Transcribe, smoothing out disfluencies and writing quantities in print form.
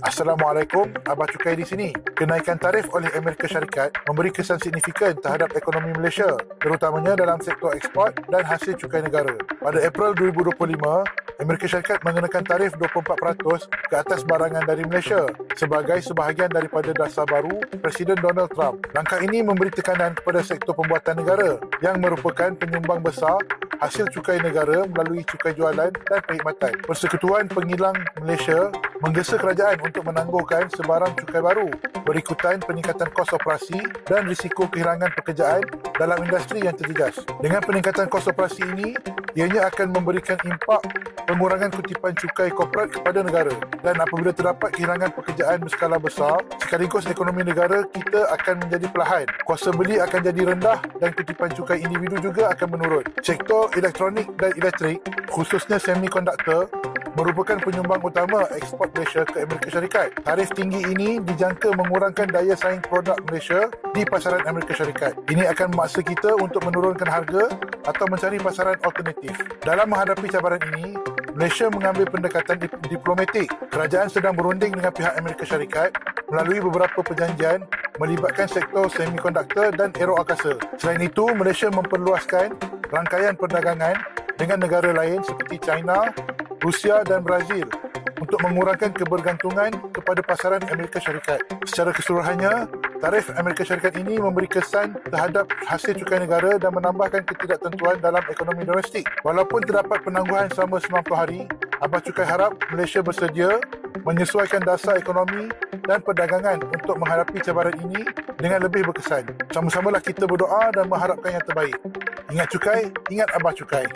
Assalamualaikum, Abah Cukai di sini. Kenaikan tarif oleh Amerika Syarikat memberi kesan signifikan terhadap ekonomi Malaysia, terutamanya dalam sektor ekspor dan hasil cukai negara. Pada April 2025, Amerika Syarikat mengenakan tarif 24% ke atas barangan dari Malaysia sebagai sebahagian daripada dasar baru Presiden Donald Trump. Langkah ini memberi tekanan kepada sektor pembuatan negara yang merupakan penyumbang besar hasil cukai negara melalui cukai jualan dan perkhidmatan. Persekutuan Pengilang Malaysia menggesa kerajaan untuk menangguhkan sebarang cukai baru berikutan peningkatan kos operasi dan risiko kehilangan pekerjaan dalam industri yang terjejas. Dengan peningkatan kos operasi ini, ianya akan memberikan impak pengurangan kutipan cukai korporat kepada negara, dan apabila terdapat kehilangan pekerjaan berskala besar, sekaligus ekonomi negara kita akan menjadi perlahan. Kuasa beli akan jadi rendah dan kutipan cukai individu juga akan menurun. Sektor elektronik dan elektrik, khususnya semikonduktor, merupakan penyumbang utama ekspor Malaysia ke Amerika Syarikat. Tarif tinggi ini dijangka mengurangkan daya saing produk Malaysia di pasaran Amerika Syarikat. Ini akan memaksa kita untuk menurunkan harga atau mencari pasaran alternatif. Dalam menghadapi cabaran ini, Malaysia mengambil pendekatan diplomatik. Kerajaan sedang berunding dengan pihak Amerika Syarikat melalui beberapa perjanjian melibatkan sektor semikonduktor dan aeroangkasa. Selain itu, Malaysia memperluaskan rangkaian perdagangan dengan negara lain seperti China, Rusia dan Brazil untuk mengurangkan kebergantungan kepada pasaran Amerika Syarikat. Secara keseluruhannya, tarif Amerika Syarikat ini memberi kesan terhadap hasil cukai negara dan menambahkan ketidaktentuan dalam ekonomi domestik. Walaupun terdapat penangguhan selama 90 hari, Abah Cukai harap Malaysia bersedia menyesuaikan dasar ekonomi dan perdagangan untuk menghadapi cabaran ini dengan lebih berkesan. Sama-samalah kita berdoa dan mengharapkan yang terbaik. Ingat cukai, ingat Abah Cukai.